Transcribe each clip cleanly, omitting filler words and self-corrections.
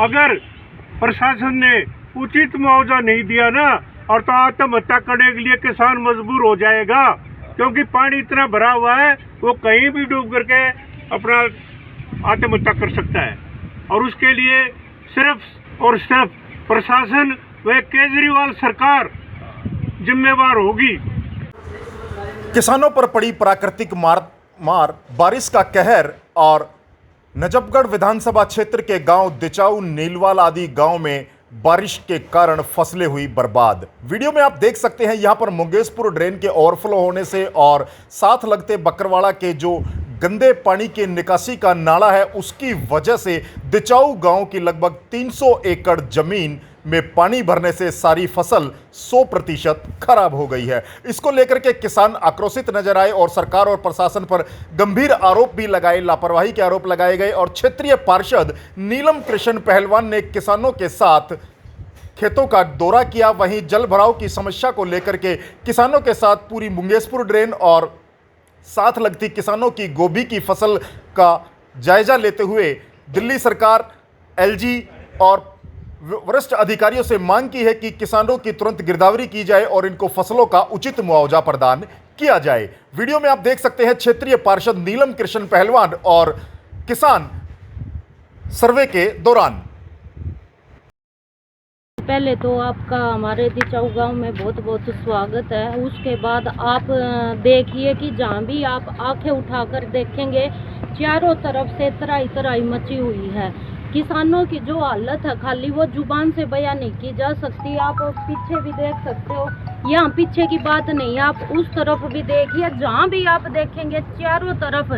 अगर प्रशासन ने उचित मुआवजा नहीं दिया ना, और तो आत्महत्या करने के लिए किसान मजबूर हो जाएगा, क्योंकि पानी इतना भरा हुआ है वो कहीं भी डूब करके अपना आत्महत्या कर सकता है। और उसके लिए सिर्फ और सिर्फ प्रशासन व केजरीवाल सरकार जिम्मेवार होगी। किसानों पर पड़ी प्राकृतिक मार, बारिश का कहर और नजफगढ़ विधानसभा क्षेत्र के गांव दिचाऊ, नीलवाल आदि गांव में बारिश के कारण फसलें हुई बर्बाद। वीडियो में आप देख सकते हैं यहां पर मुंगेशपुर ड्रेन के ओवरफ्लो होने से और साथ लगते बकरवाड़ा के जो गंदे पानी के निकासी का नाला है उसकी वजह से दिचाऊ गांव की लगभग 300 एकड़ जमीन में पानी भरने से सारी फसल 100% खराब हो गई है। इसको लेकर के किसान आक्रोशित नजर आए और सरकार और प्रशासन पर गंभीर आरोप भी लगाए, लापरवाही के आरोप लगाए गए। और क्षेत्रीय पार्षद नीलम कृष्ण पहलवान ने किसानों के साथ खेतों का दौरा किया। वहीं जल भराव की समस्या को लेकर के किसानों के साथ पूरी मुंगेशपुर ड्रेन और साथ लगती किसानों की गोभी की फसल का जायजा लेते हुए दिल्ली सरकार, एलजी और वरिष्ठ अधिकारियों से मांग की है कि किसानों की तुरंत गिरदावरी की जाए और इनको फसलों का उचित मुआवजा प्रदान किया जाए। वीडियो में आप देख सकते हैं क्षेत्रीय पार्षद नीलम कृष्ण पहलवान और किसान सर्वे के दौरान। पहले तो आपका हमारे दिचाऊ गांव में बहुत बहुत स्वागत है। उसके बाद आप देखिए कि जहाँ भी आप आंखें उठाकर देखेंगे चारों तरफ से तराई तराई मची हुई है। किसानों की जो हालत है खाली वो जुबान से बयान नहीं की जा सकती। आप पीछे भी देख सकते हो, यहाँ पीछे की बात नहीं, आप उस तरफ भी देखिए, जहाँ भी आप देखेंगे चारों तरफ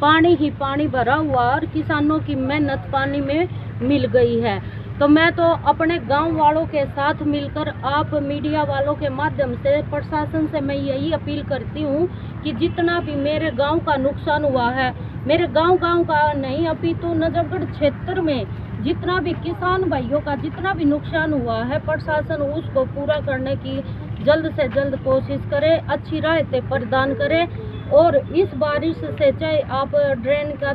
पानी ही पानी भरा हुआ और किसानों की मेहनत पानी में मिल गई है। तो मैं तो अपने गांव वालों के साथ मिलकर आप मीडिया वालों के माध्यम से प्रशासन से मैं यही अपील करती हूँ कि जितना भी मेरे गांव का नुकसान हुआ है, मेरे गांव का नहीं अपितु नजफगढ़ क्षेत्र में जितना भी किसान भाइयों का जितना भी नुकसान हुआ है, प्रशासन उसको पूरा करने की जल्द से जल्द कोशिश करे, अच्छी राहतें प्रदान करे। और इस बारिश से चाहे आप ड्रेन का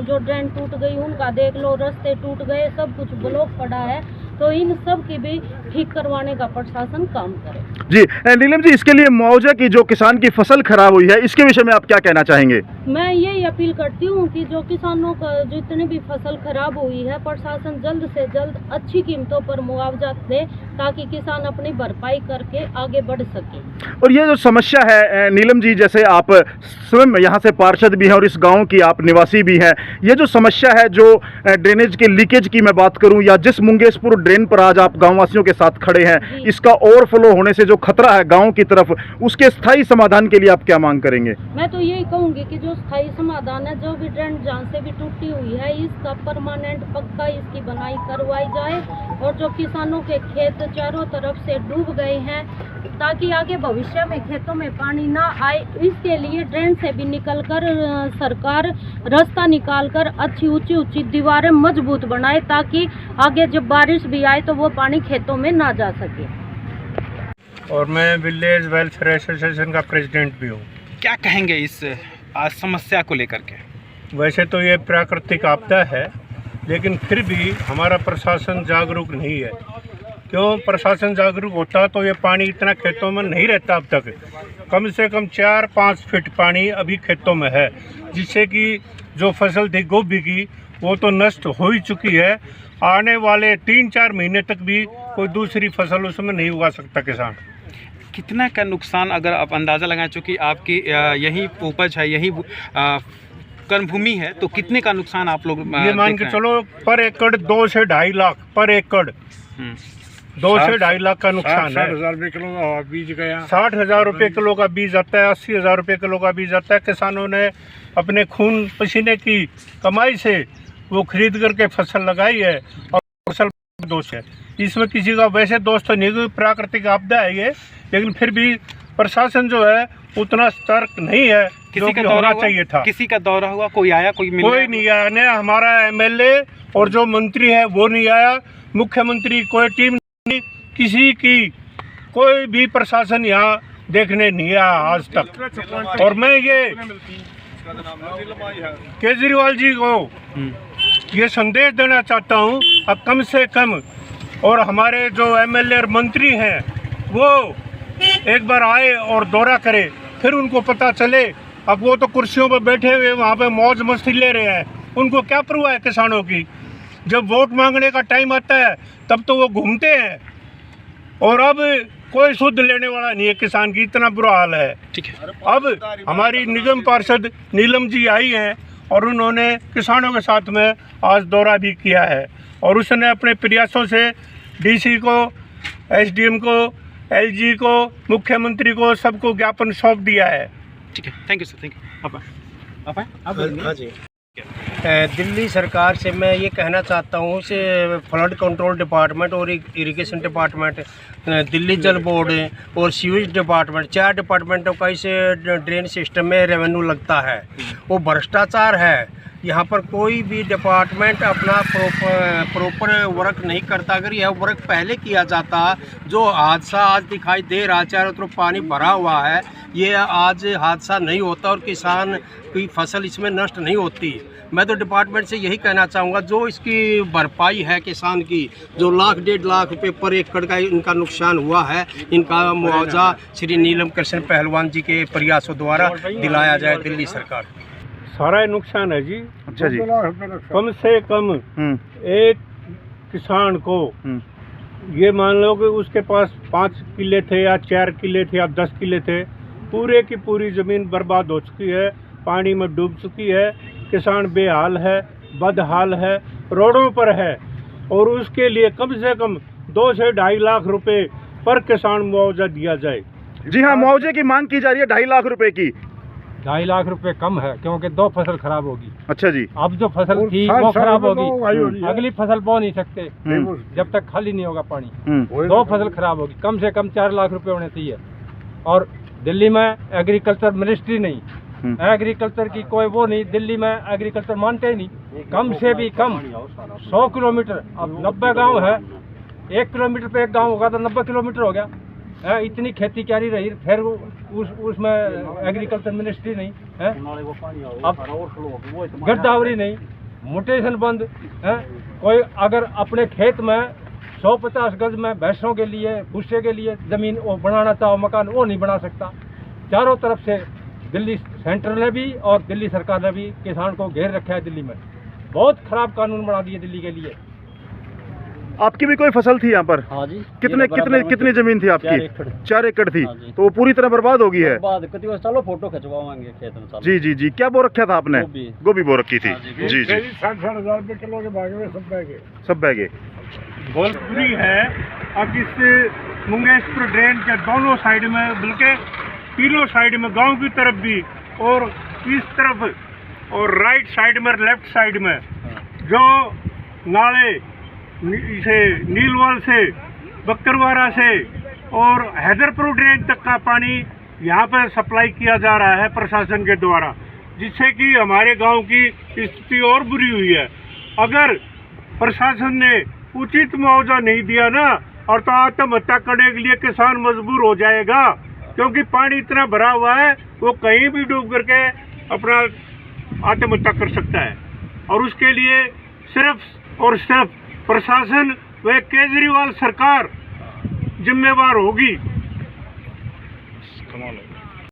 जो ड्रेन टूट गई उनका देख लो, रास्ते टूट गए, सब कुछ ब्लॉक पड़ा है, तो इन सब की भी ठीक करवाने का प्रशासन काम करे। जी नीलम जी, इसके लिए मुआवजा की जो किसान की फसल खराब हुई है इसके विषय में आप क्या कहना चाहेंगे? मैं यही अपील करती हूँ कि जो किसानों का जितनी भी फसल खराब हुई है प्रशासन जल्द से जल्द अच्छी कीमतों पर मुआवजा दे ताकि किसान अपनी भरपाई करके आगे बढ़ सके। और ये जो समस्या है नीलम जी, जैसे आप स्वयं यहाँ से पार्षद भी हैं और इस गांव की आप निवासी भी हैं, ये जो समस्या है जो ड्रेनेज के लीकेज की मैं बात करूं या जिस मुंगेशपुर ड्रेन पर आज आप गाँव वासियों के साथ खड़े हैं, इसका ओवरफ्लो होने से जो खतरा है गाँव की तरफ, उसके स्थायी समाधान के लिए आप क्या मांग करेंगे? मैं तो यही कहूँगी कि जो स्थायी समाधान है, जो भी ड्रेन जहाँ से भी टूटी हुई है इसका परमानेंट पक्का इसकी बनाई करवाई जाए और जो किसानों के खेत चारों तरफ से डूब गए हैं ताकि आगे भविष्य में खेतों में पानी ना आए, इसके लिए ड्रेन से भी निकलकर सरकार रास्ता निकालकर अच्छी ऊंची दीवारें मजबूत बनाए ताकि आगे जब बारिश भी आए तो वो पानी खेतों में ना जा सके। और मैं विलेज वेलफेयर एसोसिएशन का प्रेसिडेंट भी हूँ। क्या कहेंगे इस समस्या को लेकर के? वैसे तो ये प्राकृतिक आपदा है, लेकिन फिर भी हमारा प्रशासन जागरूक नहीं है। क्यों प्रशासन जागरूक होता तो ये पानी इतना खेतों में नहीं रहता। अब तक कम से कम 4-5 फीट पानी अभी खेतों में है, जिससे कि जो फसल थी गोभी की वो तो नष्ट हो ही चुकी है। आने वाले 3-4 महीने तक भी कोई दूसरी फसल उसमें नहीं उगा सकता किसान। कितना का नुकसान अगर आप अंदाज़ा लगाएं, चूँकि आपकी यही उपज है, यही कर्मभूमि है, तो कितने का नुकसान आप लोग ये मान के चलो पर एकड़ 2 से 2.5 लाख पर एकड़ 2 से 2.5 लाख का नुकसान है। 60,000 रुपये किलो का बीज गया, 60,000 रुपये किलो का बीज आता है, 80,000 रुपये किलो का बीज आता है। किसानों ने अपने खून पसीने की कमाई से वो खरीद करके फसल लगाई है और फसल दोष है इसमें किसी का वैसे दोष तो नहीं, प्राकृतिक आपदा है ये, लेकिन फिर भी प्रशासन जो है उतना सतर्क नहीं है जो कि होना चाहिए था। किसी का दौरा हुआ, कोई आया, कोई नहीं आया। ने हमारा एमएलए और जो मंत्री है वो नहीं आया, मुख्यमंत्री कोई टीम नहीं, किसी की कोई भी प्रशासन यहाँ देखने नहीं आया आज तक। और मैं ये केजरीवाल जी को ये संदेश देना चाहता हूँ अब कम से कम, और हमारे जो एमएलए और मंत्री हैं वो एक बार आए और दौरा करे, फिर उनको पता चले। अब वो तो कुर्सियों पर बैठे हुए वहाँ पे मौज मस्ती ले रहे हैं, उनको क्या परवाह है किसानों की। जब वोट मांगने का टाइम आता है तब तो वो घूमते हैं, और अब कोई शुद्ध लेने वाला नहीं है किसान की, इतना बुरा हाल है। ठीक है। अब हमारी निगम पार्षद नीलम जी आई हैं और उन्होंने किसानों के साथ में आज दौरा भी किया है, और उसने अपने प्रयासों से डीसी को, एसडीएम को, एलजी को, मुख्यमंत्री को, सबको ज्ञापन सौंप दिया है। ठीक है, thank you sir, thank you. हाँ जी, दिल्ली सरकार से मैं ये कहना चाहता हूँ से फ्लड कंट्रोल डिपार्टमेंट और इरिगेशन डिपार्टमेंट, दिल्ली जल बोर्ड और सीवेज डिपार्टमेंट, 4 डिपार्टमेंटों का इस ड्रेन सिस्टम में रेवेन्यू लगता है। वो भ्रष्टाचार है। यहाँ पर कोई भी डिपार्टमेंट अपना प्रॉपर वर्क नहीं करता। अगर यह वर्क पहले किया जाता, जो हादसा आज दिखाई दे रहा, चारों तरफ पानी भरा हुआ है, ये आज हादसा नहीं होता और किसान की फसल इसमें नष्ट नहीं होती। मैं तो डिपार्टमेंट से यही कहना चाहूँगा, जो इसकी भरपाई है किसान की, जो 1.5 लाख रुपये पर एकड़ का इनका नुकसान हुआ है, इनका मुआवजा श्री नीलम कृष्ण पहलवान जी के प्रयासों द्वारा दिलाया जाए दिल्ली सरकार। सारा नुकसान है जी। अच्छा जी। कम से कम एक किसान को ये मान लो कि उसके पास 5 किले थे या 4 किले थे या 10 किले थे, पूरे की पूरी ज़मीन बर्बाद हो चुकी है, पानी में डूब चुकी है। किसान बेहाल है, बदहाल है, रोडों पर है, और उसके लिए कम से कम 2 से 2.5 लाख रुपए पर किसान मुआवजा दिया जाए। जी हाँ, मुआवजे की मांग की जा रही है 2.5 लाख रुपए की। 2.5 लाख रुपए कम है, क्योंकि 2 फसल खराब होगी। अच्छा जी। अब जो फसल थी वो खराब होगी, अगली फसल बो नहीं सकते जब तक खाली नहीं होगा पानी। 2 फसल खराब होगी, कम से कम 4 लाख रुपए होने चाहिए। और दिल्ली में एग्रीकल्चर मिनिस्ट्री नहीं, एग्रीकल्चर की कोई वो नहीं, दिल्ली में एग्रीकल्चर मानते ही नहीं। कम से भी कम 100 किलोमीटर, अब 90 गांव है, 1 किलोमीटर पे एक गांव होगा तो 90 किलोमीटर हो गया है। इतनी खेती क्यारी रही, फिर उसमें एग्रीकल्चर मिनिस्ट्री नहीं है, अब गिरदावरी नहीं, म्यूटेशन बंद है। कोई अगर अपने खेत में 150 गज में भैंसों के लिए, भूसे के लिए ज़मीन वो बनाना चाहो मकान, वो नहीं बना सकता। चारों तरफ से दिल्ली सेंटर ने भी और दिल्ली सरकार ने भी किसान को घेर रखा है। दिल्ली में बहुत खराब कानून बना दिए दिल्ली के लिए। आपकी भी कोई फसल थी यहाँ पर? हाँ जी। कितनी जमीन थी आपकी? 4 एकड़ थी। हाँ, तो वो पूरी तरह बर्बाद हो गई है। चलो फोटो खिंचवाएंगे खेत में। जी जी जी। क्या बो रखा था आपने? गोभी बो रखी थी। जी जी। 60,000 रुपये किलो के भागे में सब बैगे। बहुत बुरी है। अब इस मुंगेशपुर ड्रेन के दोनों साइड में, बल्कि तीनों साइड में, गांव की तरफ भी और इस तरफ और राइट साइड में, लेफ्ट साइड में, जो नाले से नीलवाल से, बक्करवारा से और हैदरपुर ड्रेन तक का पानी यहाँ पर सप्लाई किया जा रहा है प्रशासन के द्वारा, जिससे कि हमारे गांव की स्थिति और बुरी हुई है। अगर प्रशासन ने उचित मुआवजा नहीं दिया ना, और तो आत्महत्या करने के लिए किसान मजबूर हो जाएगा, क्योंकि पानी इतना भरा हुआ है, वो कहीं भी डूब करके अपना आत्महत्या कर सकता है। और उसके लिए सिर्फ और सिर्फ प्रशासन व केजरीवाल सरकार जिम्मेवार होगी।